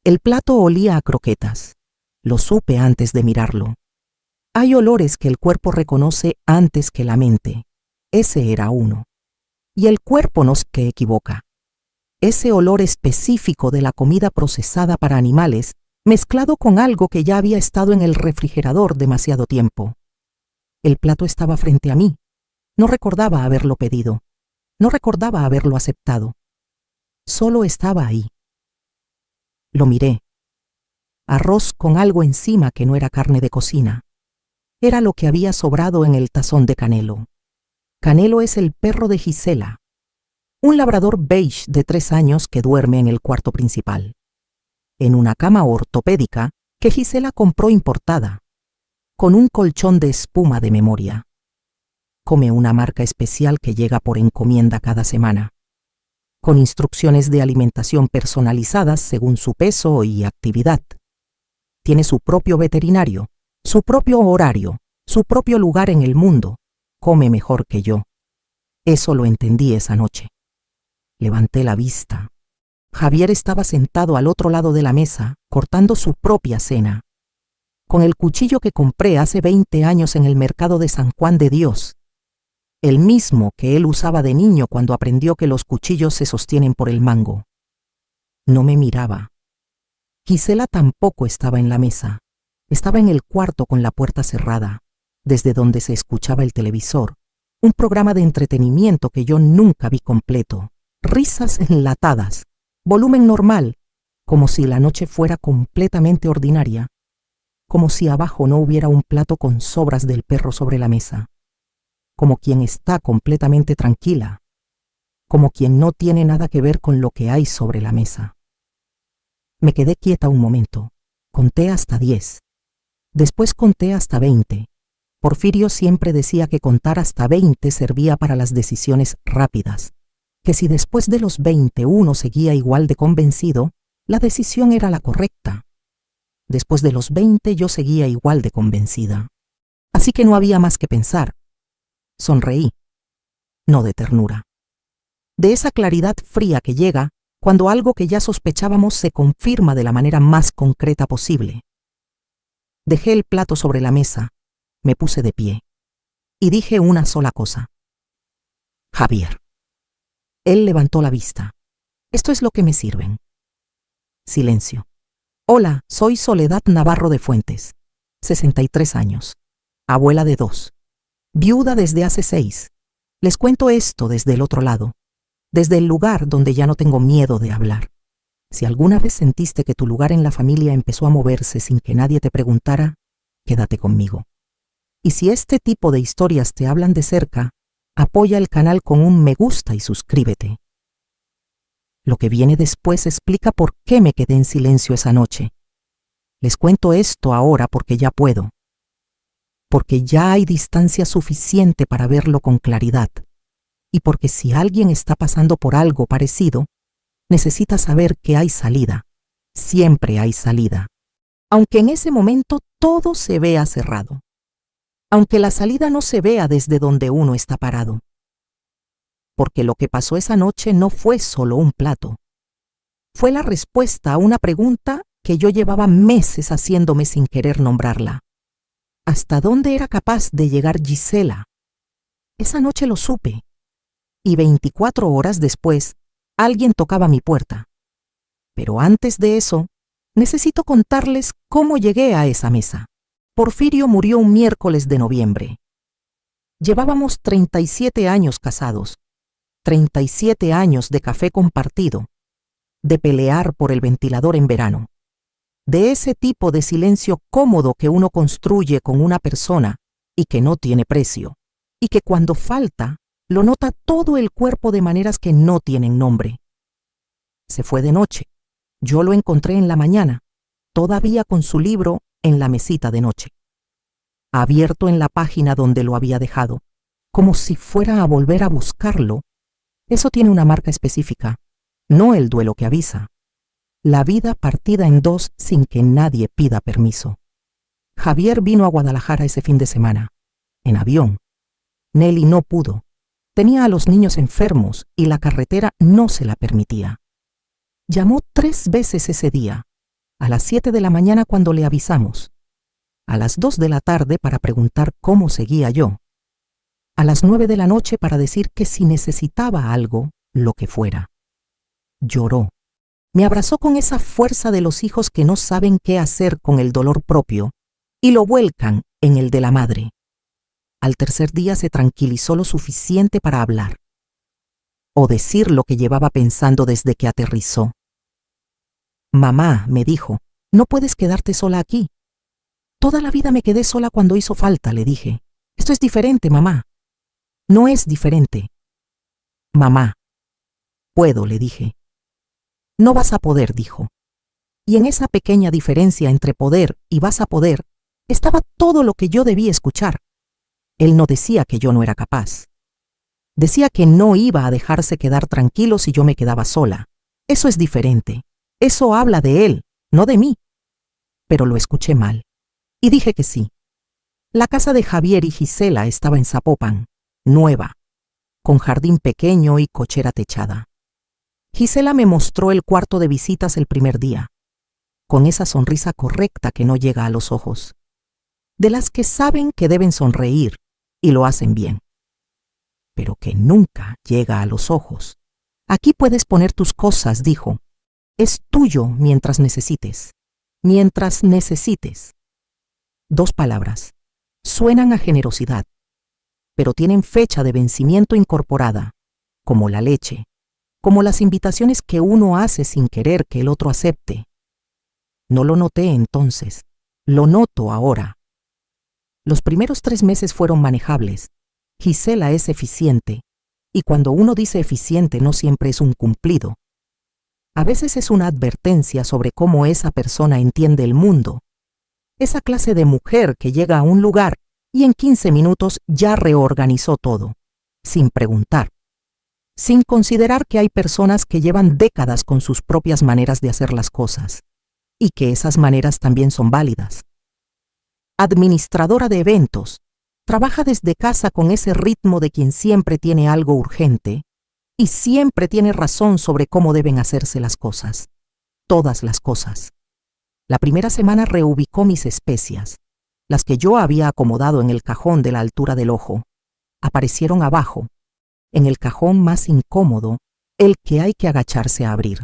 El plato olía a croquetas. Lo supe antes de mirarlo. Hay olores que el cuerpo reconoce antes que la mente. Ese era uno. Y el cuerpo no se equivoca. Ese olor específico de la comida procesada para animales, mezclado con algo que ya había estado en el refrigerador demasiado tiempo. El plato estaba frente a mí. No recordaba haberlo pedido. No recordaba haberlo aceptado. Solo estaba ahí. Lo miré. Arroz con algo encima que no era carne de cocina. Era lo que había sobrado en el tazón de Canelo. Canelo es el perro de Gisela, un labrador beige de 3 años que duerme en el cuarto principal, en una cama ortopédica que Gisela compró importada, con un colchón de espuma de memoria. Come una marca especial que llega por encomienda cada semana, con instrucciones de alimentación personalizadas según su peso y actividad. Tiene su propio veterinario, su propio horario, su propio lugar en el mundo. Come mejor que yo. Eso lo entendí esa noche. Levanté la vista. Javier estaba sentado al otro lado de la mesa, cortando su propia cena, con el cuchillo que compré hace 20 años en el mercado de San Juan de Dios, el mismo que él usaba de niño cuando aprendió que los cuchillos se sostienen por el mango. No me miraba. Gisela tampoco estaba en la mesa. Estaba en el cuarto con la puerta cerrada, desde donde se escuchaba el televisor, un programa de entretenimiento que yo nunca vi completo, risas enlatadas, volumen normal, como si la noche fuera completamente ordinaria, como si abajo no hubiera un plato con sobras del perro sobre la mesa, como quien está completamente tranquila, como quien no tiene nada que ver con lo que hay sobre la mesa. Me quedé quieta un momento, conté hasta 10, después conté hasta 20. Porfirio siempre decía que contar hasta 20 servía para las decisiones rápidas, que si después de los 20 uno seguía igual de convencido, la decisión era la correcta. Después de los 20 yo seguía igual de convencida. Así que no había más que pensar. Sonreí, no de ternura. De esa claridad fría que llega cuando algo que ya sospechábamos se confirma de la manera más concreta posible. Dejé el plato sobre la mesa, me puse de pie y dije una sola cosa. Javier. Él levantó la vista. Esto es lo que me sirven. Silencio. Hola, soy Soledad Navarro de Fuentes, 63 años, abuela de 2, viuda desde hace 6. Les cuento esto desde el otro lado, desde el lugar donde ya no tengo miedo de hablar. Si alguna vez sentiste que tu lugar en la familia empezó a moverse sin que nadie te preguntara, quédate conmigo. Y si este tipo de historias te hablan de cerca, apoya el canal con un me gusta y suscríbete. Lo que viene después explica por qué me quedé en silencio esa noche. Les cuento esto ahora porque ya puedo. Porque ya hay distancia suficiente para verlo con claridad. Y porque si alguien está pasando por algo parecido, necesita saber que hay salida. Siempre hay salida. Aunque en ese momento todo se vea cerrado. Aunque la salida no se vea desde donde uno está parado. Porque lo que pasó esa noche no fue solo un plato. Fue la respuesta a una pregunta que yo llevaba meses haciéndome sin querer nombrarla. ¿Hasta dónde era capaz de llegar Gisela? Esa noche lo supe. Y 24 horas después, alguien tocaba mi puerta. Pero antes de eso, necesito contarles cómo llegué a esa mesa. Porfirio murió un miércoles de noviembre. Llevábamos 37 años casados. 37 años de café compartido, de pelear por el ventilador en verano, de ese tipo de silencio cómodo que uno construye con una persona y que no tiene precio, y que cuando falta lo nota todo el cuerpo de maneras que no tienen nombre. Se fue de noche. Yo lo encontré en la mañana, todavía con su libro en la mesita de noche, abierto en la página donde lo había dejado, como si fuera a volver a buscarlo. Eso tiene una marca específica, no el duelo que avisa. La vida partida en 2 sin que nadie pida permiso. Javier vino a Guadalajara ese fin de semana, en avión. Nelly no pudo. Tenía a los niños enfermos y la carretera no se la permitía. Llamó 3 veces ese día, a las 7 de la mañana cuando le avisamos, a las 2 de la tarde para preguntar cómo seguía yo, a las 9 de la noche para decir que si necesitaba algo, lo que fuera. Lloró. Me abrazó con esa fuerza de los hijos que no saben qué hacer con el dolor propio y lo vuelcan en el de la madre. Al tercer día se tranquilizó lo suficiente para hablar o decir lo que llevaba pensando desde que aterrizó. Mamá, me dijo, no puedes quedarte sola aquí. Toda la vida me quedé sola cuando hizo falta, le dije. Esto es diferente, mamá. No es diferente. Mamá, puedo, le dije. No vas a poder, dijo. Y en esa pequeña diferencia entre poder y vas a poder, estaba todo lo que yo debía escuchar. Él no decía que yo no era capaz. Decía que no iba a dejarse quedar tranquilo si yo me quedaba sola. Eso es diferente. Eso habla de él, no de mí. Pero lo escuché mal. Y dije que sí. La casa de Javier y Gisela estaba en Zapopan, nueva, con jardín pequeño y cochera techada. Gisela me mostró el cuarto de visitas el primer día, con esa sonrisa correcta que no llega a los ojos, de las que saben que deben sonreír y lo hacen bien, pero que nunca llega a los ojos. Aquí puedes poner tus cosas, dijo. Es tuyo mientras necesites. Mientras necesites. 2 palabras. Suenan a generosidad, pero tienen fecha de vencimiento incorporada, como la leche, como las invitaciones que uno hace sin querer que el otro acepte. No lo noté entonces, lo noto ahora. Los primeros 3 meses fueron manejables. Gisela es eficiente, y cuando uno dice eficiente no siempre es un cumplido. A veces es una advertencia sobre cómo esa persona entiende el mundo. Esa clase de mujer que llega a un lugar y en 15 minutos ya reorganizó todo, sin preguntar, sin considerar que hay personas que llevan décadas con sus propias maneras de hacer las cosas, y que esas maneras también son válidas. Administradora de eventos, trabaja desde casa con ese ritmo de quien siempre tiene algo urgente y siempre tiene razón sobre cómo deben hacerse las cosas, todas las cosas. La primera semana reubicó mis especias, las que yo había acomodado en el cajón de la altura del ojo. Aparecieron abajo, en el cajón más incómodo, el que hay que agacharse a abrir.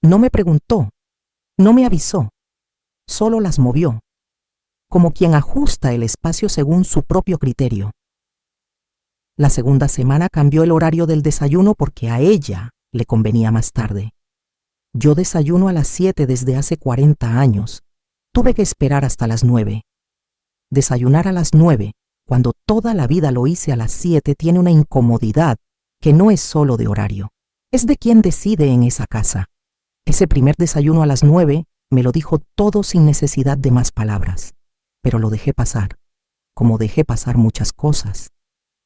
No me preguntó, no me avisó, solo las movió, como quien ajusta el espacio según su propio criterio. La segunda semana cambió el horario del desayuno porque a ella le convenía más tarde. Yo desayuno a las 7 desde hace 40 años. Tuve que esperar hasta las 9. Desayunar a las 9, cuando toda la vida lo hice a las 7, tiene una incomodidad que no es solo de horario. Es de quien decide en esa casa. Ese primer desayuno a las 9 me lo dijo todo sin necesidad de más palabras. Pero lo dejé pasar, como dejé pasar muchas cosas,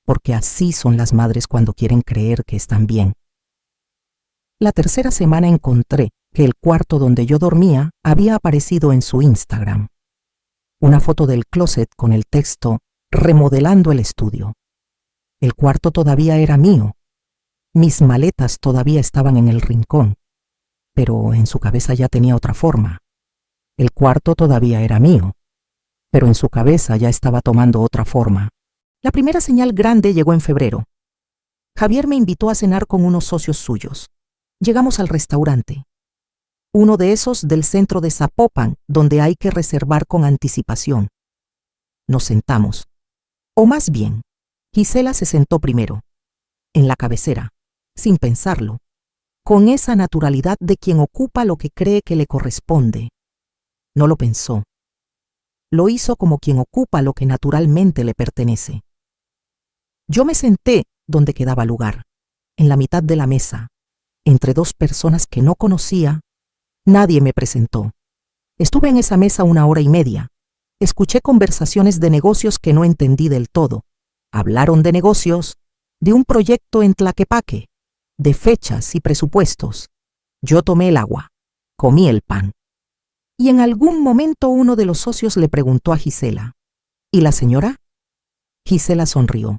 porque así son las madres cuando quieren creer que están bien. La tercera semana encontré que el cuarto donde yo dormía había aparecido en su Instagram. Una foto del closet con el texto remodelando el estudio. El cuarto todavía era mío. Mis maletas todavía estaban en el rincón, pero en su cabeza ya tenía otra forma. El cuarto todavía era mío, pero en su cabeza ya estaba tomando otra forma. La primera señal grande llegó en febrero. Javier me invitó a cenar con unos socios suyos. Llegamos al restaurante, uno de esos del centro de Zapopan, donde hay que reservar con anticipación. Nos sentamos, o más bien, Gisela se sentó primero, en la cabecera, sin pensarlo, con esa naturalidad de quien ocupa lo que cree que le corresponde. No lo pensó. Lo hizo como quien ocupa lo que naturalmente le pertenece. Yo me senté donde quedaba lugar, en la mitad de la mesa, entre 2 personas que no conocía. Nadie me presentó. Estuve en esa mesa 1 hora y media. Escuché conversaciones de negocios que no entendí del todo. Hablaron de negocios, de un proyecto en Tlaquepaque, de fechas y presupuestos. Yo tomé el agua, comí el pan. Y en algún momento uno de los socios le preguntó a Gisela, ¿y la señora? Gisela sonrió.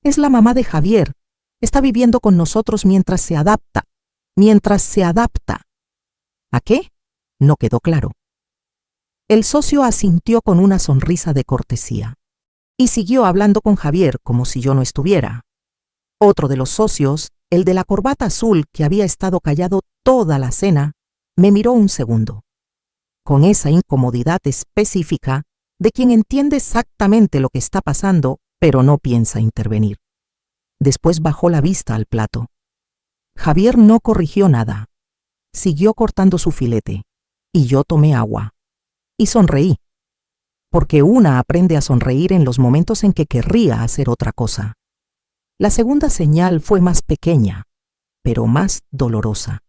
Es la mamá de Javier. Está viviendo con nosotros mientras se adapta. ¿A qué? no quedó claro. El socio asintió con una sonrisa de cortesía y siguió hablando con Javier como si yo no estuviera. Otro de los socios, el de la corbata azul que había estado callado toda la cena, me miró un segundo, con esa incomodidad específica de quien entiende exactamente lo que está pasando, pero no piensa intervenir. Después bajó la vista al plato. Javier no corrigió nada. Siguió cortando su filete, y yo tomé agua. Y sonreí, porque una aprende a sonreír en los momentos en que querría hacer otra cosa. La segunda señal fue más pequeña, pero más dolorosa.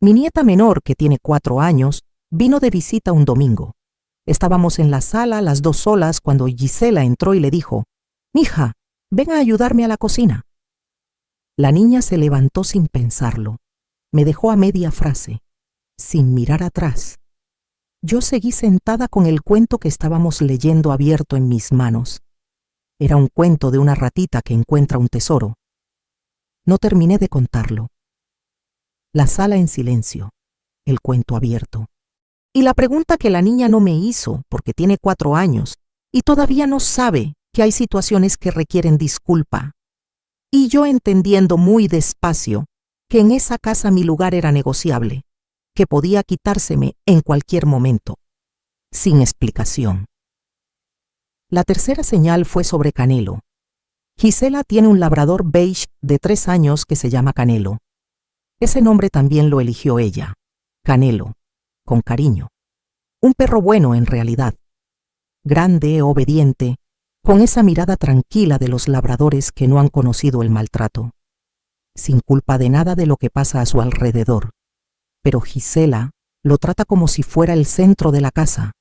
Mi nieta menor, que tiene 4 años, vino de visita un domingo. Estábamos en la sala las dos solas cuando Gisela entró y le dijo: «Mija, ven a ayudarme a la cocina». La niña se levantó sin pensarlo. Me dejó a media frase, sin mirar atrás. Yo seguí sentada con el cuento que estábamos leyendo abierto en mis manos. Era un cuento de una ratita que encuentra un tesoro. No terminé de contarlo. La sala en silencio, el cuento abierto. Y la pregunta que la niña no me hizo, porque tiene 4 años, y todavía no sabe que hay situaciones que requieren disculpa. Y yo entendiendo muy despacio que en esa casa mi lugar era negociable, que podía quitárseme en cualquier momento, sin explicación. La tercera señal fue sobre Canelo. Gisela tiene un labrador beige de 3 años que se llama Canelo. Ese nombre también lo eligió ella, Canelo, con cariño. Un perro bueno en realidad, grande, obediente, con esa mirada tranquila de los labradores que no han conocido el maltrato, sin culpa de nada de lo que pasa a su alrededor. Pero Gisela lo trata como si fuera el centro de la casa.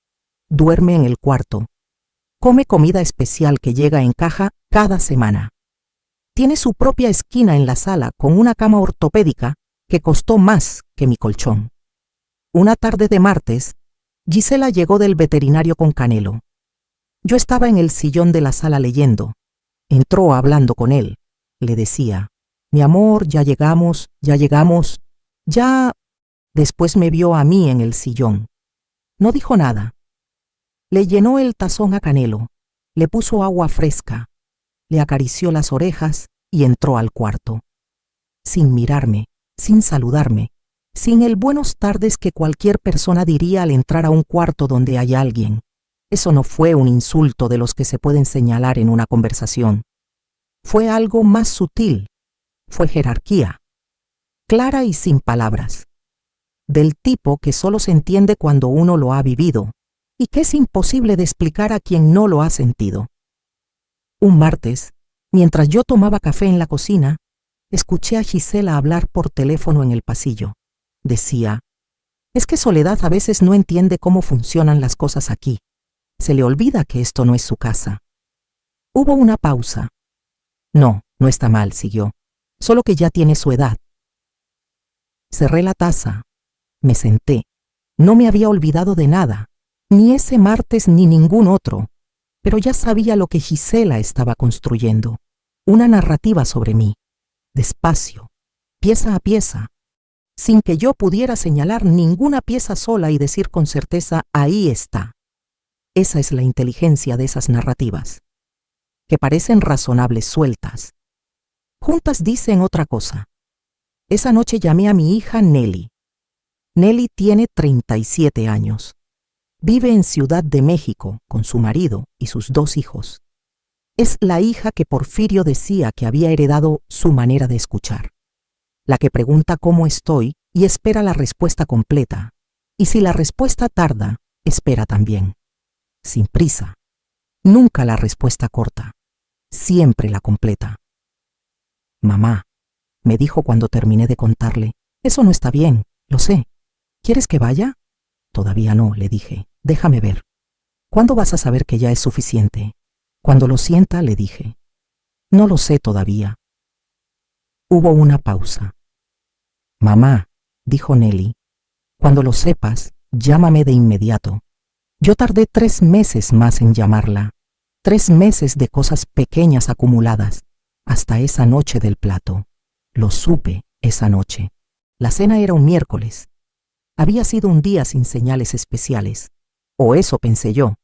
Duerme en el cuarto. Come comida especial que llega en caja cada semana. Tiene su propia esquina en la sala con una cama ortopédica que costó más que mi colchón. Una tarde de martes, Gisela llegó del veterinario con Canelo. Yo estaba en el sillón de la sala leyendo. Entró hablando con él. Le decía: «Mi amor, ya llegamos, ya...». Después me vio a mí en el sillón. No dijo nada. Le llenó el tazón a Canelo, le puso agua fresca, le acarició las orejas y entró al cuarto. Sin mirarme, sin saludarme, sin el buenos tardes que cualquier persona diría al entrar a un cuarto donde hay alguien. Eso no fue un insulto de los que se pueden señalar en una conversación. Fue algo más sutil. Fue jerarquía, clara y sin palabras, del tipo que solo se entiende cuando uno lo ha vivido y que es imposible de explicar a quien no lo ha sentido. Un martes, mientras yo tomaba café en la cocina, escuché a Gisela hablar por teléfono en el pasillo. Decía: «Es que Soledad a veces no entiende cómo funcionan las cosas aquí. Se le olvida que esto no es su casa». Hubo una pausa. «No, no está mal», siguió, «solo que ya tiene su edad». Cerré la taza. Me senté. No me había olvidado de nada, ni ese martes ni ningún otro, pero ya sabía lo que Gisela estaba construyendo, una narrativa sobre mí, despacio, pieza a pieza, sin que yo pudiera señalar ninguna pieza sola y decir con certeza: «ahí está». Esa es la inteligencia de esas narrativas, que parecen razonables sueltas. Juntas dicen otra cosa. Esa noche llamé a mi hija Nelly. Nelly tiene 37 años. Vive en Ciudad de México con su marido y sus 2 hijos. Es la hija que Porfirio decía que había heredado su manera de escuchar. La que pregunta cómo estoy y espera la respuesta completa. Y si la respuesta tarda, espera también. Sin prisa. Nunca la respuesta corta. Siempre la completa. «Mamá», me dijo cuando terminé de contarle, «eso no está bien, lo sé. ¿Quieres que vaya?» «Todavía no», le dije, «déjame ver». «¿Cuándo vas a saber que ya es suficiente?» «Cuando lo sienta», le dije. «No lo sé todavía». Hubo una pausa. «Mamá», dijo Nelly, «cuando lo sepas, llámame de inmediato». Yo tardé 3 meses más en llamarla, 3 meses de cosas pequeñas acumuladas, hasta esa noche del plato. Lo supe esa noche. La cena era un miércoles. Había sido un día sin señales especiales, o eso pensé yo.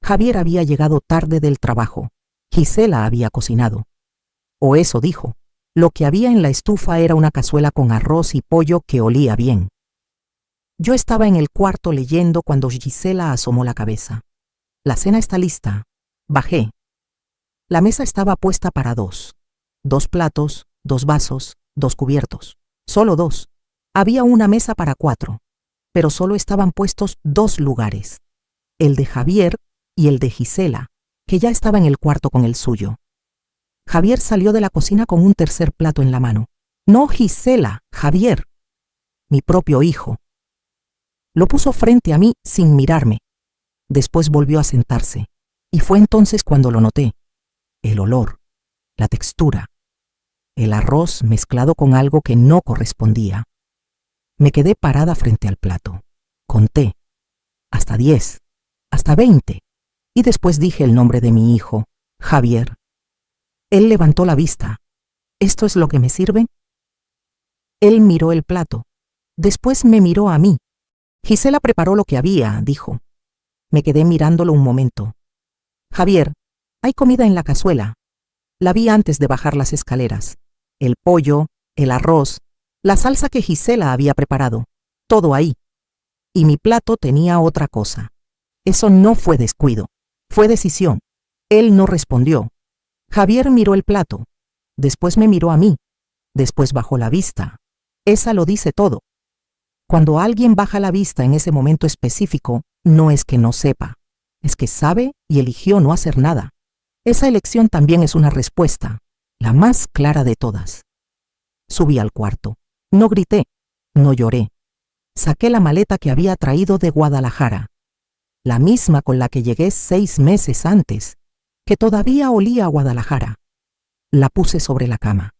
Javier había llegado tarde del trabajo. Gisela había cocinado. O eso dijo. Lo que había en la estufa era una cazuela con arroz y pollo que olía bien. Yo estaba en el cuarto leyendo cuando Gisela asomó la cabeza. La cena está lista. Bajé. La mesa estaba puesta para dos. 2 platos, 2 vasos, 2 cubiertos. Solo 2. Había una mesa para 4, pero solo estaban puestos 2 lugares. El de Javier y el de Gisela, que ya estaba en el cuarto con el suyo. Javier salió de la cocina con un tercer plato en la mano. No Gisela, Javier, mi propio hijo. Lo puso frente a mí sin mirarme. Después volvió a sentarse, y fue entonces cuando lo noté. El olor, la textura, el arroz mezclado con algo que no correspondía. Me quedé parada frente al plato. Conté, hasta 10, hasta 20, y después dije el nombre de mi hijo, Javier. Él levantó la vista. ¿Esto es lo que me sirve? Él miró el plato. Después me miró a mí. Gisela preparó lo que había, dijo. Me quedé mirándolo un momento. Javier, hay comida en la cazuela. La vi antes de bajar las escaleras. El pollo, el arroz, la salsa que Gisela había preparado. Todo ahí. Y mi plato tenía otra cosa. Eso no fue descuido. Fue decisión. Él no respondió. Javier miró el plato. Después me miró a mí. Después bajó la vista. Esa lo dice todo. Cuando alguien baja la vista en ese momento específico, no es que no sepa. Es que sabe y eligió no hacer nada. Esa elección también es una respuesta, la más clara de todas. Subí al cuarto. No grité, no lloré. Saqué la maleta que había traído de Guadalajara, la misma con la que llegué 6 meses antes, que todavía olía a Guadalajara. La puse sobre la cama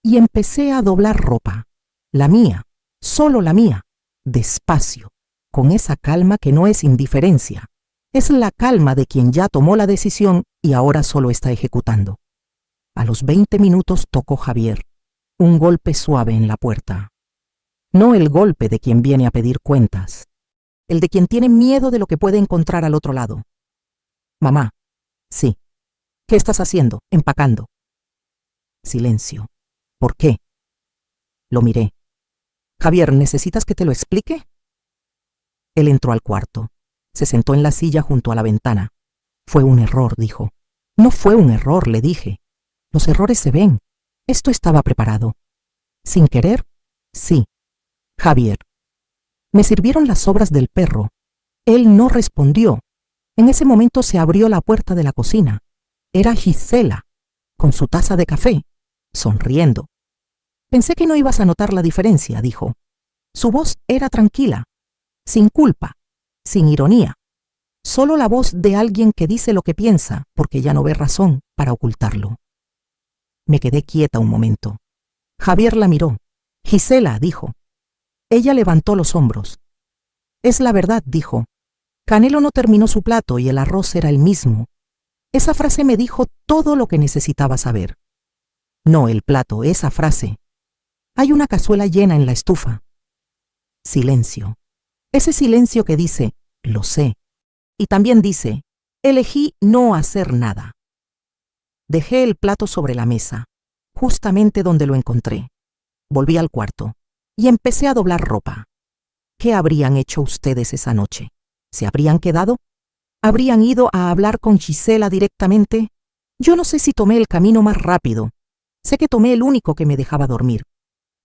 y empecé a doblar ropa, la mía, solo la mía, despacio, con esa calma que no es indiferencia. Es la calma de quien ya tomó la decisión y ahora solo está ejecutando. A los 20 minutos tocó Javier, un golpe suave en la puerta. No el golpe de quien viene a pedir cuentas, el de quien tiene miedo de lo que puede encontrar al otro lado. Mamá, sí. ¿Qué estás haciendo? Empacando. Silencio. ¿Por qué? Lo miré. Javier, ¿necesitas que te lo explique? Él entró al cuarto. Se sentó en la silla junto a la ventana. Fue un error, dijo. No fue un error, le dije. Los errores se ven. Esto estaba preparado. ¿Sin querer? Sí. Javier. Me sirvieron las sobras del perro. Él no respondió. En ese momento se abrió la puerta de la cocina. Era Gisela, con su taza de café, sonriendo. Pensé que no ibas a notar la diferencia, dijo. Su voz era tranquila, sin culpa, sin ironía. Solo la voz de alguien que dice lo que piensa porque ya no ve razón para ocultarlo. Me quedé quieta un momento. Javier la miró. Gisela, dijo. Ella levantó los hombros. Es la verdad, dijo. Canelo no terminó su plato y el arroz era el mismo. Esa frase me dijo todo lo que necesitaba saber. No el plato, esa frase. Hay una cazuela llena en la estufa. Silencio. Ese silencio que dice, lo sé. Y también dice, elegí no hacer nada. Dejé el plato sobre la mesa, justamente donde lo encontré. Volví al cuarto y empecé a doblar ropa. ¿Qué habrían hecho ustedes esa noche? ¿Se habrían quedado? ¿Habrían ido a hablar con Gisela directamente? Yo no sé si tomé el camino más rápido. Sé que tomé el único que me dejaba dormir.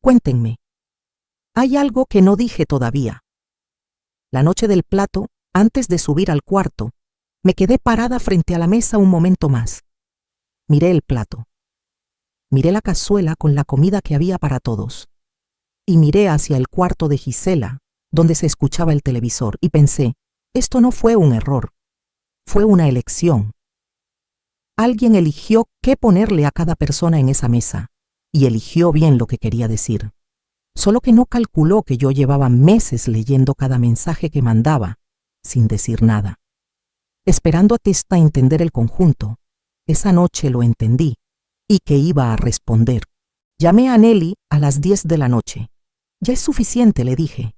Cuéntenme. Hay algo que no dije todavía. La noche del plato, antes de subir al cuarto, me quedé parada frente a la mesa un momento más. Miré el plato. Miré la cazuela con la comida que había para todos. Y miré hacia el cuarto de Gisela, donde se escuchaba el televisor, y pensé, esto no fue un error. Fue una elección. Alguien eligió qué ponerle a cada persona en esa mesa, y eligió bien lo que quería decir. Solo que no calculó que yo llevaba meses leyendo cada mensaje que mandaba, sin decir nada. Esperando hasta entender el conjunto. Esa noche lo entendí, y que iba a responder. Llamé a Nelly a las 10 de la noche. Ya es suficiente, le dije.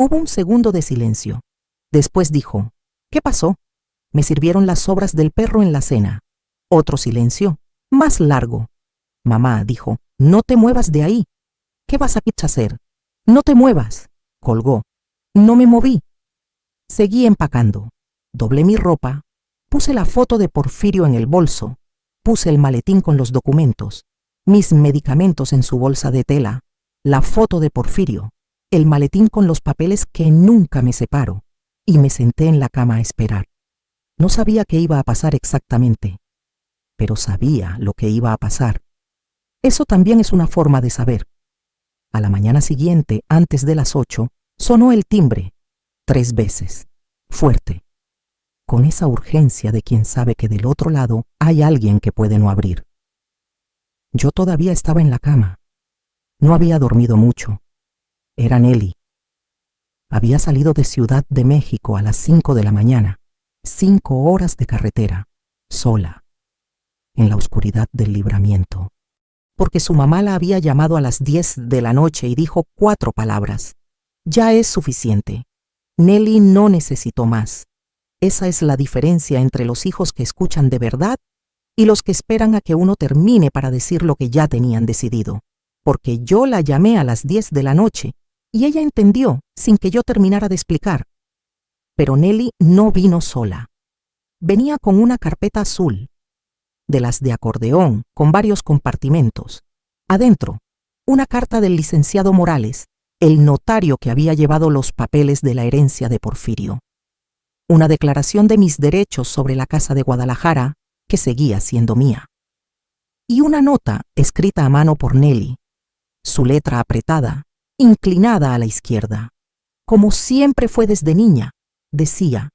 Hubo un segundo de silencio. Después dijo, ¿qué pasó? Me sirvieron las sobras del perro en la cena. Otro silencio, más largo. Mamá dijo, no te muevas de ahí. ¿Qué vas a hacer? No te muevas. Colgó. No me moví. Seguí empacando. Doblé mi ropa. Puse la foto de Porfirio en el bolso. Puse el maletín con los documentos, mis medicamentos en su bolsa de tela, la foto de Porfirio, el maletín con los papeles que nunca me separo, y me senté en la cama a esperar. No sabía qué iba a pasar exactamente, pero sabía lo que iba a pasar. Eso también es una forma de saber. A la mañana siguiente, antes de las 8, sonó el timbre, 3 veces, fuerte, con esa urgencia de quien sabe que del otro lado hay alguien que puede no abrir. Yo todavía estaba en la cama. No había dormido mucho. Era Nelly. Había salido de Ciudad de México a las 5 de la mañana, 5 horas de carretera, sola, en la oscuridad del Libramiento, porque su mamá la había llamado a las 10 de la noche y dijo 4 palabras. Ya es suficiente. Nelly no necesitó más. Esa es la diferencia entre los hijos que escuchan de verdad y los que esperan a que uno termine para decir lo que ya tenían decidido. Porque yo la llamé a las 10 de la noche y ella entendió sin que yo terminara de explicar. Pero Nelly no vino sola. Venía con una carpeta azul, de las de acordeón, con varios compartimentos. Adentro, una carta del licenciado Morales, el notario que había llevado los papeles de la herencia de Porfirio. Una declaración de mis derechos sobre la casa de Guadalajara, que seguía siendo mía. Y una nota escrita a mano por Nelly, su letra apretada, inclinada a la izquierda. Como siempre fue desde niña, decía,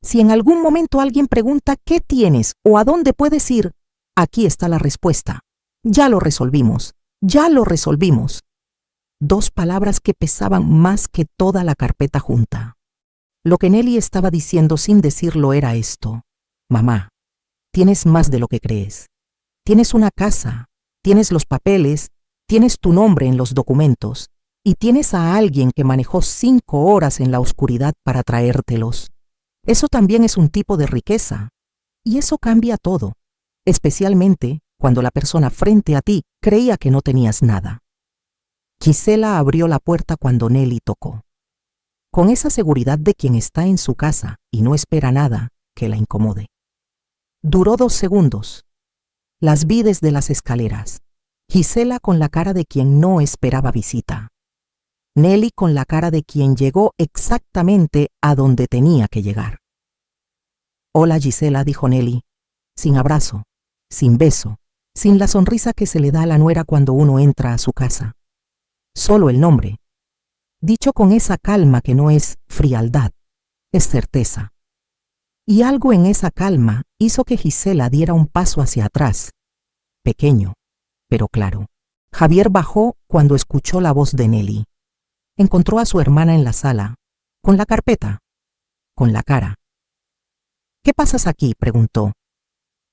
si en algún momento alguien pregunta qué tienes o a dónde puedes ir, aquí está la respuesta. Ya lo resolvimos, ya lo resolvimos. 2 palabras que pesaban más que toda la carpeta junta. Lo que Nelly estaba diciendo sin decirlo era esto. Mamá, tienes más de lo que crees. Tienes una casa, tienes los papeles, tienes tu nombre en los documentos y tienes a alguien que manejó 5 horas en la oscuridad para traértelos. Eso también es un tipo de riqueza. Y eso cambia todo, especialmente cuando la persona frente a ti creía que no tenías nada. Gisela abrió la puerta cuando Nelly tocó, con esa seguridad de quien está en su casa y no espera nada que la incomode. Duró 2 segundos. Las vi desde las escaleras. Gisela con la cara de quien no esperaba visita. Nelly con la cara de quien llegó exactamente a donde tenía que llegar. Hola Gisela, dijo Nelly, sin abrazo, sin beso, sin la sonrisa que se le da a la nuera cuando uno entra a su casa. Solo el nombre, dicho con esa calma que no es frialdad, es certeza. Y algo en esa calma hizo que Gisela diera un paso hacia atrás, pequeño, pero claro. Javier bajó cuando escuchó la voz de Nelly. Encontró a su hermana en la sala, con la carpeta, con la cara. ¿Qué pasas aquí?, preguntó.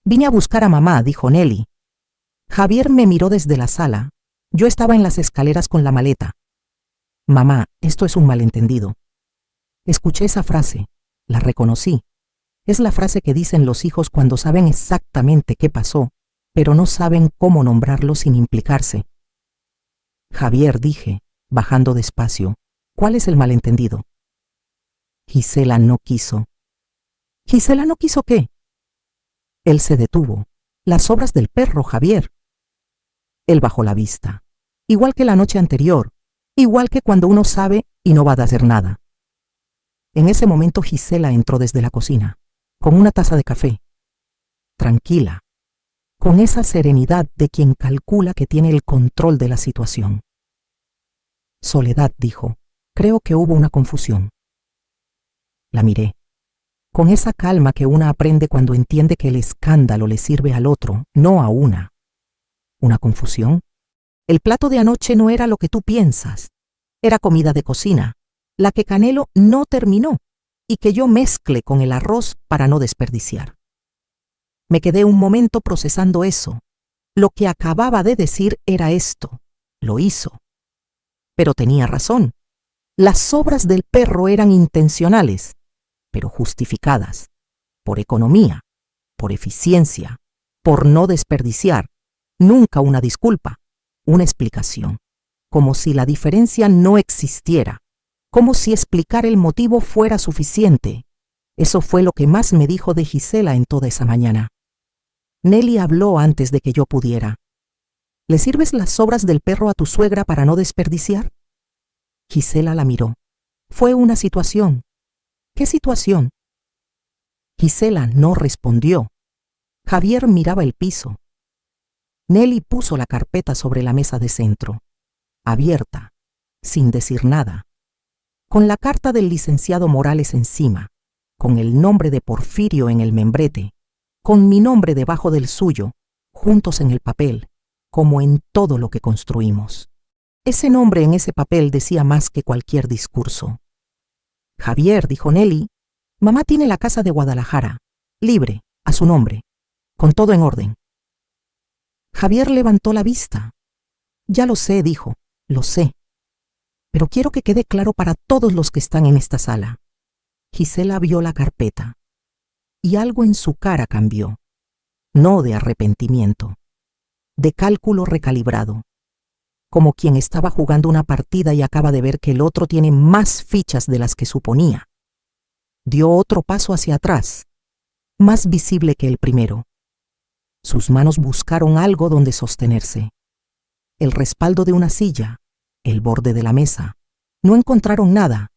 Vine a buscar a mamá, dijo Nelly. Javier me miró desde la sala. Yo estaba en las escaleras con la maleta. Mamá, esto es un malentendido. Escuché esa frase, la reconocí. Es la frase que dicen los hijos cuando saben exactamente qué pasó, pero no saben cómo nombrarlo sin implicarse. Javier, dije, bajando despacio, ¿cuál es el malentendido? Gisela no quiso. ¿Gisela no quiso qué? Él se detuvo. Las obras del perro, Javier. Él bajó la vista. Igual que la noche anterior, igual que cuando uno sabe y no va a hacer nada. En ese momento Gisela entró desde la cocina, con una taza de café. Tranquila, con esa serenidad de quien calcula que tiene el control de la situación. Soledad, dijo, creo que hubo una confusión. La miré, con esa calma que una aprende cuando entiende que el escándalo le sirve al otro, no a una. ¿Una confusión? El plato de anoche no era lo que tú piensas. Era comida de cocina, la que Canelo no terminó y que yo mezclé con el arroz para no desperdiciar. Me quedé un momento procesando eso. Lo que acababa de decir era esto. Lo hizo. Pero tenía razón. Las obras del perro eran intencionales, pero justificadas, por economía, por eficiencia, por no desperdiciar, nunca una disculpa, una explicación, como si la diferencia no existiera, como si explicar el motivo fuera suficiente. Eso fue lo que más me dijo de Gisela en toda esa mañana. Nelly habló antes de que yo pudiera. ¿Le sirves las sobras del perro a tu suegra para no desperdiciar? Gisela la miró. Fue una situación. ¿Qué situación? Gisela no respondió. Javier miraba el piso. Nelly puso la carpeta sobre la mesa de centro, abierta, sin decir nada, con la carta del licenciado Morales encima, con el nombre de Porfirio en el membrete, con mi nombre debajo del suyo, juntos en el papel, como en todo lo que construimos. Ese nombre en ese papel decía más que cualquier discurso. Javier, dijo Nelly, mamá tiene la casa de Guadalajara, libre, a su nombre, con todo en orden. Javier levantó la vista. Ya lo sé, dijo, lo sé. Pero quiero que quede claro para todos los que están en esta sala. Gisela vio la carpeta y algo en su cara cambió, no de arrepentimiento, de cálculo recalibrado, como quien estaba jugando una partida y acaba de ver que el otro tiene más fichas de las que suponía. Dio otro paso hacia atrás, más visible que el primero. Sus manos buscaron algo donde sostenerse. El respaldo de una silla, el borde de la mesa. No encontraron nada.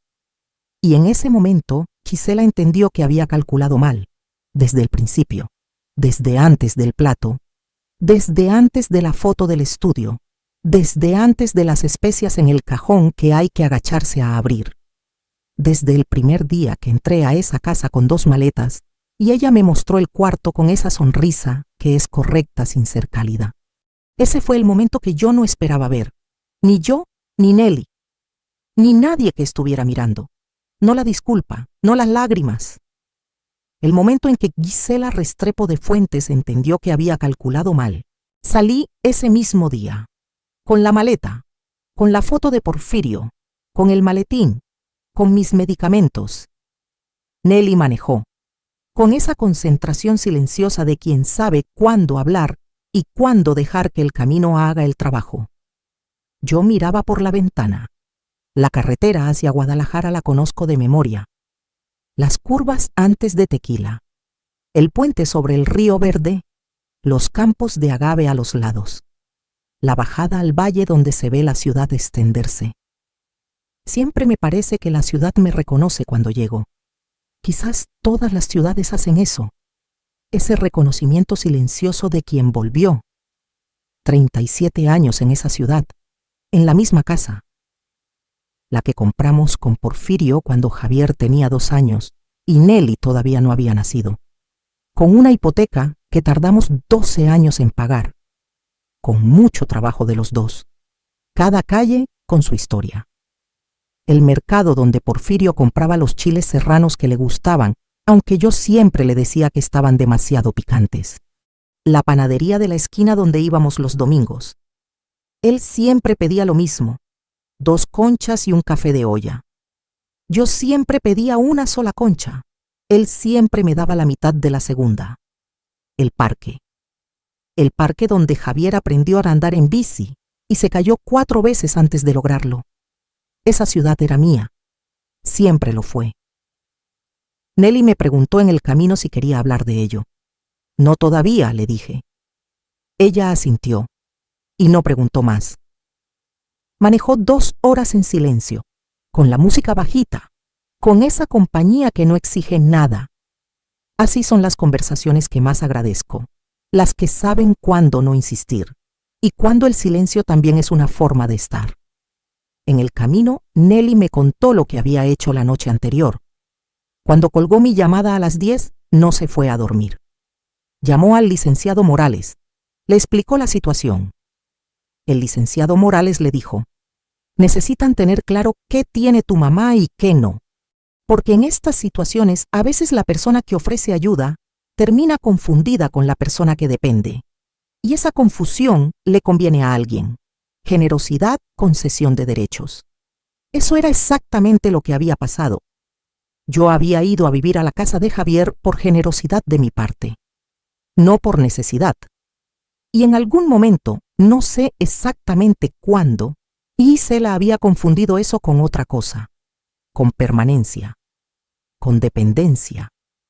Y en ese momento, Gisela entendió que había calculado mal, desde el principio, desde antes del plato, desde antes de la foto del estudio, desde antes de las especias en el cajón que hay que agacharse a abrir. Desde el primer día que entré a esa casa con 2 maletas y ella me mostró el cuarto con esa sonrisa que es correcta sin ser cálida. Ese fue el momento que yo no esperaba ver, ni yo ni Nelly, ni nadie que estuviera mirando. No la disculpa, no las lágrimas. El momento en que Gisela Restrepo de Fuentes entendió que había calculado mal. Salí ese mismo día, con la maleta, con la foto de Porfirio, con el maletín, con mis medicamentos. Nelly manejó, con esa concentración silenciosa de quien sabe cuándo hablar y cuándo dejar que el camino haga el trabajo. Yo miraba por la ventana. La carretera hacia Guadalajara la conozco de memoria. Las curvas antes de Tequila, el puente sobre el río Verde, los campos de agave a los lados, la bajada al valle donde se ve la ciudad extenderse. Siempre me parece que la ciudad me reconoce cuando llego. Quizás todas las ciudades hacen eso, ese reconocimiento silencioso de quien volvió. 37 años en esa ciudad, en la misma casa. La que compramos con Porfirio cuando Javier tenía 2 años y Nelly todavía no había nacido, con una hipoteca que tardamos 12 años en pagar, con mucho trabajo de los dos, cada calle con su historia. El mercado donde Porfirio compraba los chiles serranos que le gustaban, aunque yo siempre le decía que estaban demasiado picantes. La panadería de la esquina donde íbamos los domingos. Él siempre pedía lo mismo, 2 conchas y un café de olla. Yo siempre pedía una sola concha. Él siempre me daba la mitad de la segunda. El parque. El parque donde Javier aprendió a andar en bici y se cayó 4 veces antes de lograrlo. Esa ciudad era mía. Siempre lo fue. Nelly me preguntó en el camino si quería hablar de ello. No todavía, le dije. Ella asintió y no preguntó más. Manejó 2 horas en silencio, con la música bajita, con esa compañía que no exige nada. Así son las conversaciones que más agradezco, las que saben cuándo no insistir, y cuándo el silencio también es una forma de estar. En el camino, Nelly me contó lo que había hecho la noche anterior. Cuando colgó mi llamada a las 10, no se fue a dormir. Llamó al licenciado Morales, le explicó la situación. El licenciado Morales le dijo: necesitan tener claro qué tiene tu mamá y qué no, porque en estas situaciones a veces la persona que ofrece ayuda termina confundida con la persona que depende, y esa confusión le conviene a alguien. Generosidad, concesión de derechos. Eso era exactamente lo que había pasado. Yo había ido a vivir a la casa de Javier por generosidad de mi parte, no por necesidad. Y en algún momento, no sé exactamente cuándo, Gisela había confundido eso con otra cosa, con permanencia, con dependencia,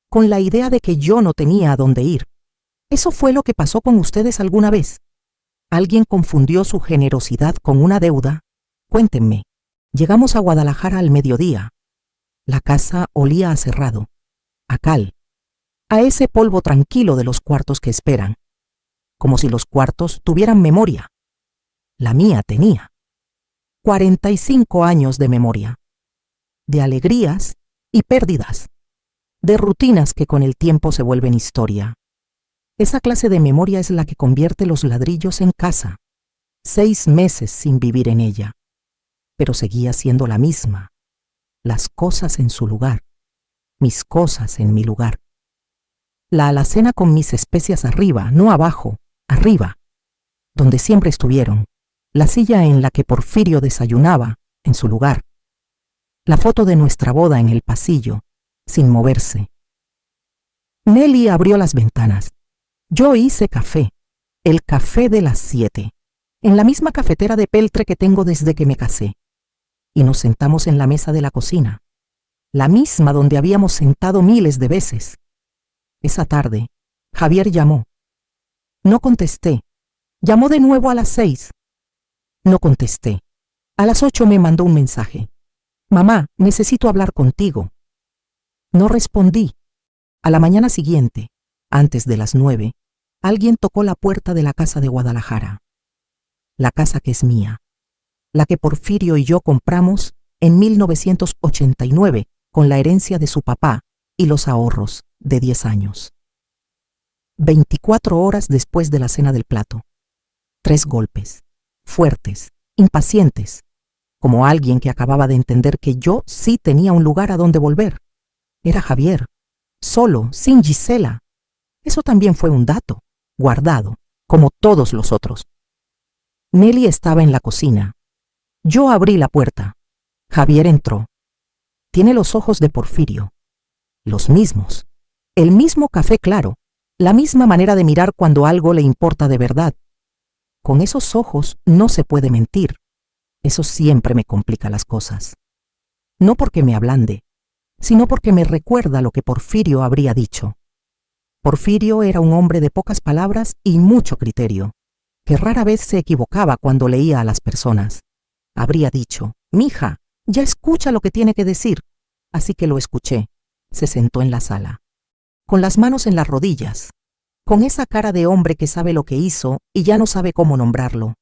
con la idea de que yo no tenía a dónde ir. ¿Eso fue lo que pasó con ustedes alguna vez? ¿Alguien confundió su generosidad con una deuda? Cuéntenme. Llegamos a Guadalajara al mediodía. La casa olía a cerrado, a cal, a ese polvo tranquilo de los cuartos que esperan, como si los cuartos tuvieran memoria. La mía tenía 45 años de memoria, de alegrías y pérdidas, de rutinas que con el tiempo se vuelven historia. Esa clase de memoria es la que convierte los ladrillos en casa. 6 meses sin vivir en ella, pero seguía siendo la misma. Las cosas en su lugar, mis cosas en mi lugar. La alacena con mis especias arriba, no abajo, arriba, donde siempre estuvieron. La silla en la que Porfirio desayunaba, en su lugar. La foto de nuestra boda en el pasillo, sin moverse. Nelly abrió las ventanas. Yo hice café, el café de las 7, en la misma cafetera de peltre que tengo desde que me casé. Y nos sentamos en la mesa de la cocina, la misma donde habíamos sentado miles de veces. Esa tarde, Javier llamó. No contesté. Llamó de nuevo a las 6. No contesté. A las 8 me mandó un mensaje. Mamá, necesito hablar contigo. No respondí. A la mañana siguiente, antes de las 9, alguien tocó la puerta de la casa de Guadalajara. La casa que es mía. La que Porfirio y yo compramos en 1989 con la herencia de su papá y los ahorros de 10 años. 24 horas después de la cena del plato. 3 golpes, fuertes, impacientes, como alguien que acababa de entender que yo sí tenía un lugar a donde volver. Era Javier, solo, sin Gisela. Eso también fue un dato, guardado, como todos los otros. Nelly estaba en la cocina. Yo abrí la puerta. Javier entró. Tiene los ojos de Porfirio. Los mismos. El mismo café claro. La misma manera de mirar cuando algo le importa de verdad. Con esos ojos no se puede mentir. Eso siempre me complica las cosas. No porque me ablande, sino porque me recuerda lo que Porfirio habría dicho. Porfirio era un hombre de pocas palabras y mucho criterio, que rara vez se equivocaba cuando leía a las personas. Habría dicho, mija, ya escucha lo que tiene que decir. Así que lo escuché. Se sentó en la sala, con las manos en las rodillas, con esa cara de hombre que sabe lo que hizo y ya no sabe cómo nombrarlo.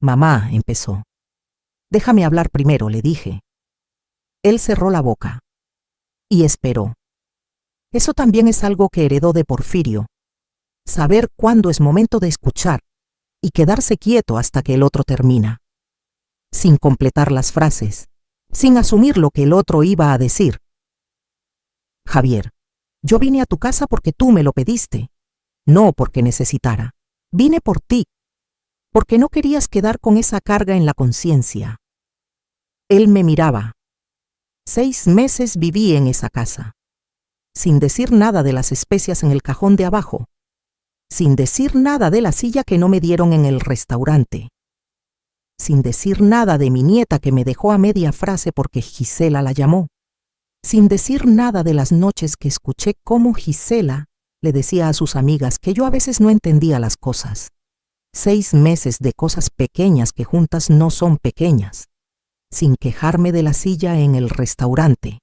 Mamá, empezó. Déjame hablar primero, le dije. Él cerró la boca y esperó. Eso también es algo que heredó de Porfirio. Saber cuándo es momento de escuchar y quedarse quieto hasta que el otro termina, sin completar las frases, sin asumir lo que el otro iba a decir. Javier, yo vine a tu casa porque tú me lo pediste, no porque necesitara. Vine por ti, porque no querías quedar con esa carga en la conciencia. Él me miraba. 6 meses viví en esa casa, sin decir nada de las especias en el cajón de abajo, sin decir nada de la silla que no me dieron en el restaurante, sin decir nada de mi nieta que me dejó a media frase porque Gisela la llamó, sin decir nada de las noches que escuché cómo Gisela le decía a sus amigas que yo a veces no entendía las cosas. 6 meses de cosas pequeñas que juntas no son pequeñas, sin quejarme de la silla en el restaurante,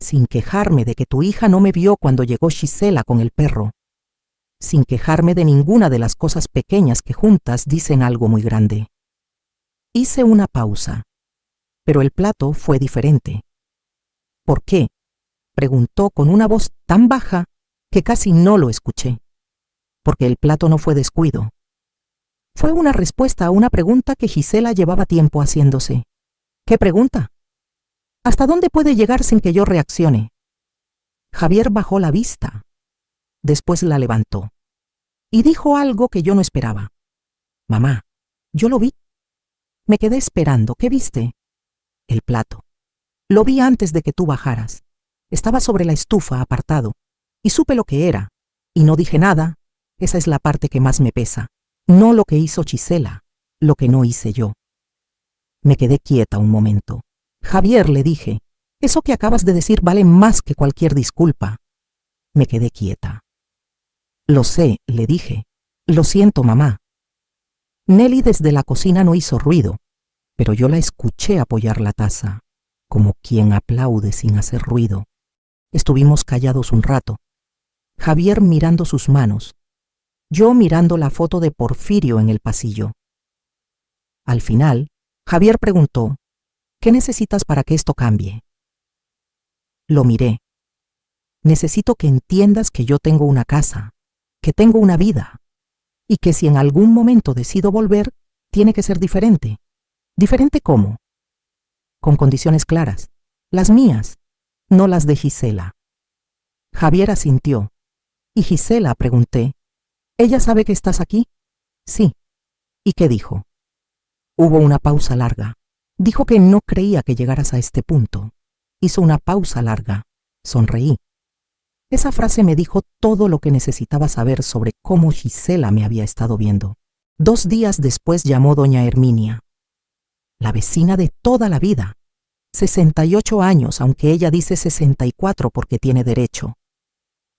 sin quejarme de que tu hija no me vio cuando llegó Gisela con el perro, sin quejarme de ninguna de las cosas pequeñas que juntas dicen algo muy grande. Hice una pausa, pero el plato fue diferente. ¿Por qué?, preguntó con una voz tan baja que casi no lo escuché. Porque el plato no fue descuido. Fue una respuesta a una pregunta que Gisela llevaba tiempo haciéndose. ¿Qué pregunta? ¿Hasta dónde puede llegar sin que yo reaccione? Javier bajó la vista. Después la levantó. Y dijo algo que yo no esperaba. Mamá, yo lo vi. Me quedé esperando. ¿Qué viste? el plato. Lo vi antes de que tú bajaras. Estaba sobre la estufa, apartado, y supe lo que era, y no dije nada. Esa es la parte que más me pesa. No lo que hizo Gisela, lo que no hice yo. Me quedé quieta un momento. Javier, le dije, eso que acabas de decir vale más que cualquier disculpa. Me quedé quieta. Lo sé, le dije. Lo siento, mamá. Nelly desde la cocina no hizo ruido, pero yo la escuché apoyar la taza, como quien aplaude sin hacer ruido. Estuvimos callados un rato. Javier mirando sus manos, yo mirando la foto de Porfirio en el pasillo. Al final, Javier preguntó, ¿qué necesitas para que esto cambie? Lo miré. Necesito que entiendas que yo tengo una casa, que tengo una vida, y que si en algún momento decido volver, tiene que ser diferente. ¿Diferente cómo? Con condiciones claras, las mías, no las de Gisela. Javier asintió. ¿Y Gisela?, pregunté. ¿Ella sabe que estás aquí? Sí. ¿Y qué dijo? Hubo una pausa larga. Dijo que no creía que llegaras a este punto. Hizo una pausa larga. Sonreí. Esa frase me dijo todo lo que necesitaba saber sobre cómo Gisela me había estado viendo. 2 días después llamó doña Herminia. La vecina de toda la vida. 68 años, aunque ella dice 64 porque tiene derecho.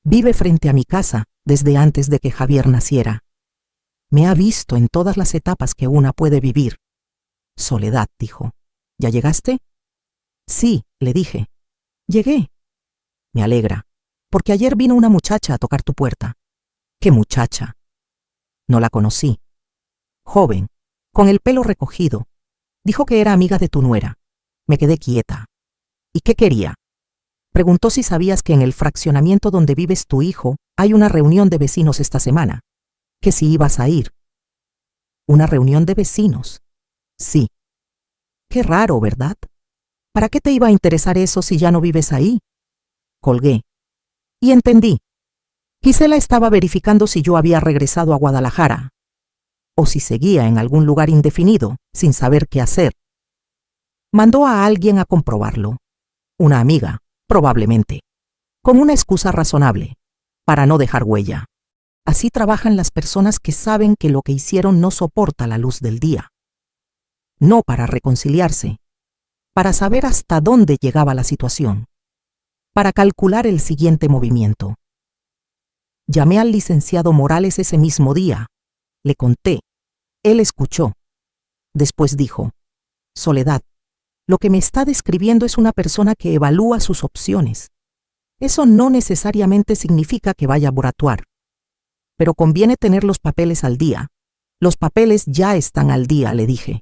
Vive frente a mi casa desde antes de que Javier naciera. Me ha visto en todas las etapas que una puede vivir. Soledad, dijo. ¿Ya llegaste? Sí, le dije. Llegué. Me alegra, porque ayer vino una muchacha a tocar tu puerta. ¿Qué muchacha? No la conocí. Joven, con el pelo recogido. Dijo que era amiga de tu nuera. Me quedé quieta. ¿Y qué quería? Preguntó si sabías que en el fraccionamiento donde vives tu hijo hay una reunión de vecinos esta semana. Que si ibas a ir. ¿Una reunión de vecinos? Sí. Qué raro, ¿verdad? ¿Para qué te iba a interesar eso si ya no vives ahí? Colgué. Y entendí. Gisela estaba verificando si yo había regresado a Guadalajara, o si seguía en algún lugar indefinido, sin saber qué hacer. Mandó a alguien a comprobarlo. Una amiga, probablemente, con una excusa razonable, para no dejar huella. Así trabajan las personas que saben que lo que hicieron no soporta la luz del día. No para reconciliarse, para saber hasta dónde llegaba la situación, para calcular el siguiente movimiento. Llamé al licenciado Morales ese mismo día. Le conté. Él escuchó. Después dijo, Soledad, lo que me está describiendo es una persona que evalúa sus opciones. Eso no necesariamente significa que vaya a moratuar. Pero conviene tener los papeles al día. Los papeles ya están al día, le dije.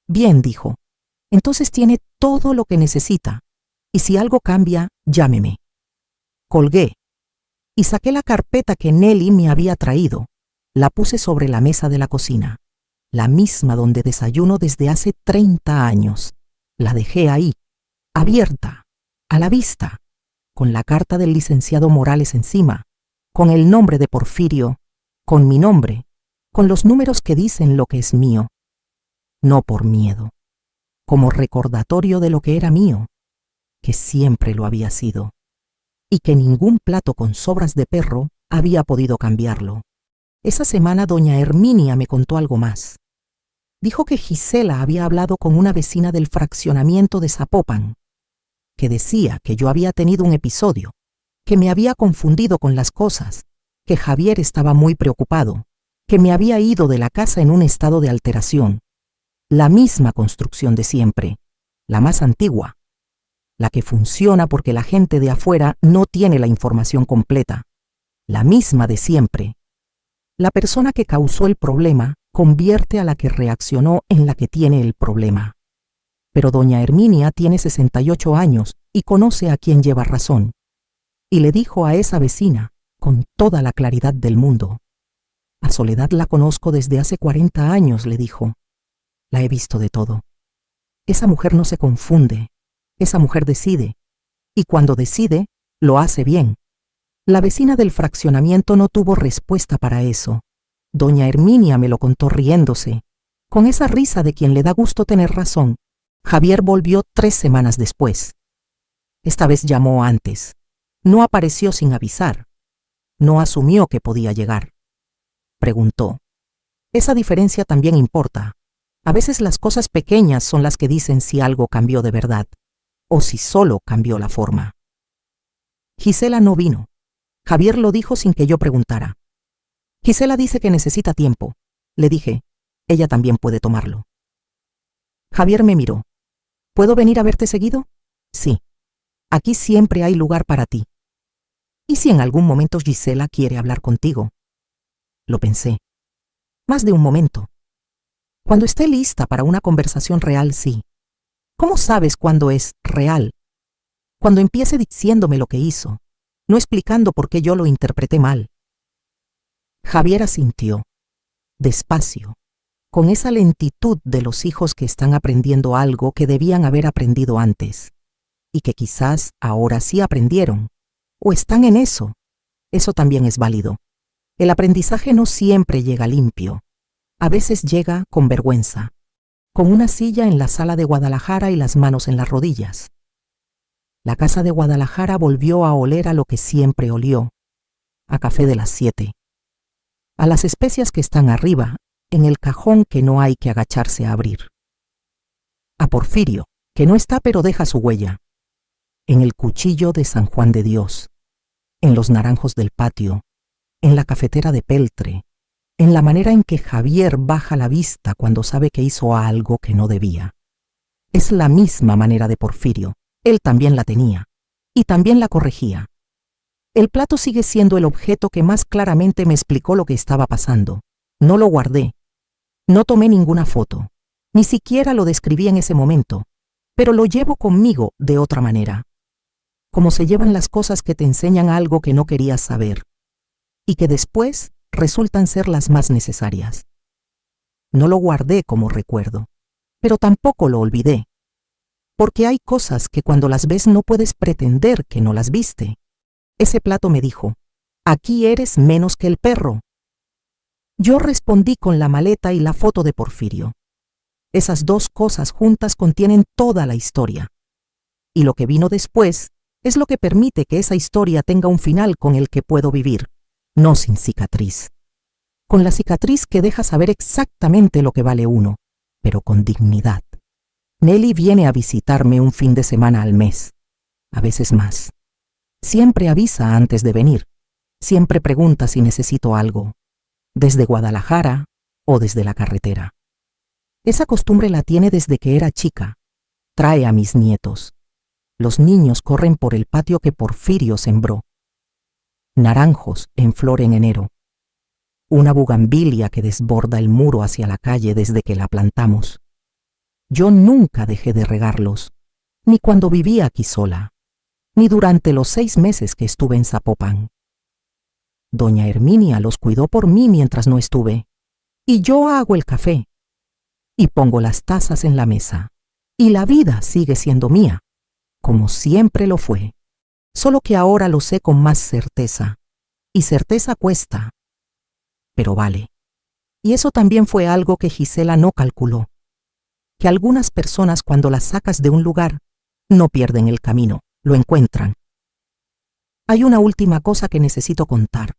Bien, dijo. Entonces tiene todo lo que necesita. Y si algo cambia, llámeme. Colgué. Y saqué la carpeta que Nelly me había traído. La puse sobre la mesa de la cocina. La misma donde desayuno desde hace 30 años. La dejé ahí, abierta, a la vista, con la carta del licenciado Morales encima, con el nombre de Porfirio, con mi nombre, con los números que dicen lo que es mío. No por miedo, como recordatorio de lo que era mío, que siempre lo había sido, y que ningún plato con sobras de perro había podido cambiarlo. Esa semana doña Herminia me contó algo más. Dijo que Gisela había hablado con una vecina del fraccionamiento de Zapopan, que decía que yo había tenido un episodio, que me había confundido con las cosas, que Javier estaba muy preocupado, que me había ido de la casa en un estado de alteración. La misma construcción de siempre, la más antigua, la que funciona porque la gente de afuera no tiene la información completa, la misma de siempre. La persona que causó el problema convierte a la que reaccionó en la que tiene el problema. Pero doña Herminia tiene 68 años y conoce a quien lleva razón. Y le dijo a esa vecina, con toda la claridad del mundo. A Soledad la conozco desde hace 40 años, le dijo. La he visto de todo. Esa mujer no se confunde. Esa mujer decide. Y cuando decide, lo hace bien. La vecina del fraccionamiento no tuvo respuesta para eso. Doña Herminia me lo contó riéndose, con esa risa de quien le da gusto tener razón. Javier volvió 3 semanas después. Esta vez llamó antes. No apareció sin avisar. No asumió que podía llegar. Preguntó. Esa diferencia también importa. A veces las cosas pequeñas son las que dicen si algo cambió de verdad, o si solo cambió la forma. Gisela no vino. Javier lo dijo sin que yo preguntara. Gisela dice que necesita tiempo. Le dije, ella también puede tomarlo. Javier me miró. ¿Puedo venir a verte seguido? Sí. Aquí siempre hay lugar para ti. ¿Y si en algún momento Gisela quiere hablar contigo? Lo pensé. Más de un momento. Cuando esté lista para una conversación real, sí. ¿Cómo sabes cuándo es real? Cuando empiece diciéndome lo que hizo, no explicando por qué yo lo interpreté mal. Javier asintió, despacio, con esa lentitud de los hijos que están aprendiendo algo que debían haber aprendido antes, y que quizás ahora sí aprendieron, o están en eso. Eso también es válido. El aprendizaje no siempre llega limpio. A veces llega con vergüenza, con una silla en la sala de Guadalajara y las manos en las rodillas. La casa de Guadalajara volvió a oler a lo que siempre olió, a café de las 7, a las especias que están arriba, en el cajón que no hay que agacharse a abrir, a Porfirio, que no está pero deja su huella, en el cuchillo de San Juan de Dios, en los naranjos del patio, en la cafetera de peltre, en la manera en que Javier baja la vista cuando sabe que hizo algo que no debía. Es la misma manera de Porfirio, él también la tenía, y también la corregía. El plato sigue siendo el objeto que más claramente me explicó lo que estaba pasando. No lo guardé, no tomé ninguna foto, ni siquiera lo describí en ese momento, pero lo llevo conmigo de otra manera, como se llevan las cosas que te enseñan algo que no querías saber, y que después resultan ser las más necesarias. No lo guardé como recuerdo, pero tampoco lo olvidé, porque hay cosas que cuando las ves no puedes pretender que no las viste. Ese plato me dijo, aquí eres menos que el perro. Yo respondí con la maleta y la foto de Porfirio. Esas dos cosas juntas contienen toda la historia, y lo que vino después es lo que permite que esa historia tenga un final con el que puedo vivir. No sin cicatriz. Con la cicatriz que deja saber exactamente lo que vale uno, pero con dignidad. Nelly viene a visitarme un fin de semana al mes, a veces más. Siempre avisa antes de venir. Siempre pregunta si necesito algo, desde Guadalajara o desde la carretera. Esa costumbre la tiene desde que era chica. Trae a mis nietos. Los niños corren por el patio que Porfirio sembró. Naranjos en flor en enero. Una bugambilia que desborda el muro hacia la calle desde que la plantamos. Yo nunca dejé de regarlos, ni cuando vivía aquí sola, ni durante los 6 meses que estuve en Zapopan. Doña Herminia los cuidó por mí mientras no estuve, y yo hago el café, y pongo las tazas en la mesa, y la vida sigue siendo mía, como siempre lo fue. Solo que ahora lo sé con más certeza, y certeza cuesta, pero vale. Y eso también fue algo que Gisela no calculó, que algunas personas cuando las sacas de un lugar, no pierden el camino, lo encuentran. Hay una última cosa que necesito contar.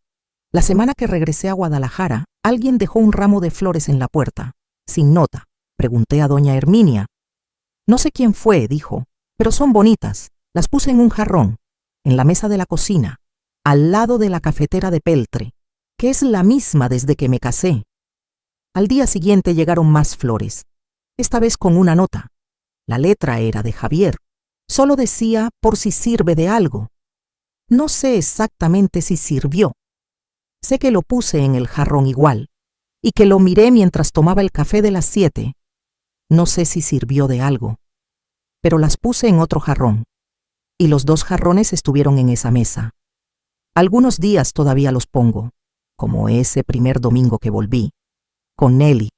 La semana que regresé a Guadalajara, alguien dejó un ramo de flores en la puerta, sin nota. Pregunté a doña Herminia. No sé quién fue, dijo, pero son bonitas. Las puse en un jarrón, en la mesa de la cocina, al lado de la cafetera de peltre, que es la misma desde que me casé. Al día siguiente llegaron más flores, esta vez con una nota. La letra era de Javier. Solo decía por si sirve de algo. No sé exactamente si sirvió. Sé que lo puse en el jarrón igual, y que lo miré mientras tomaba el café de las 7. No sé si sirvió de algo, pero las puse en otro jarrón, y los 2 jarrones estuvieron en esa mesa. Algunos días todavía los pongo, como ese primer domingo que volví, con Nelly,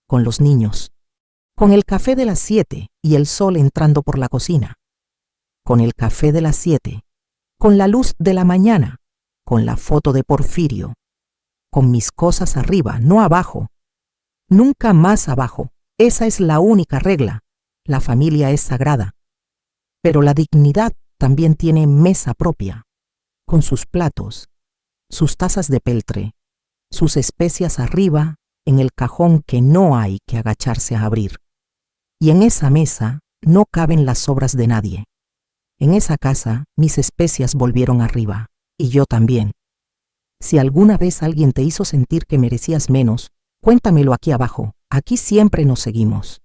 con los niños, con el café de las 7 y el sol entrando por la cocina, con el café de las 7, con la luz de la mañana, con la foto de Porfirio, con mis cosas arriba, no abajo, nunca más abajo. Esa es la única regla. La familia es sagrada. Pero la dignidad también tiene mesa propia, con sus platos, sus tazas de peltre, sus especias arriba en el cajón que no hay que agacharse a abrir. Y en esa mesa no caben las sobras de nadie. En esa casa mis especias volvieron arriba, y yo también. Si alguna vez alguien te hizo sentir que merecías menos, cuéntamelo aquí abajo. Aquí siempre nos seguimos.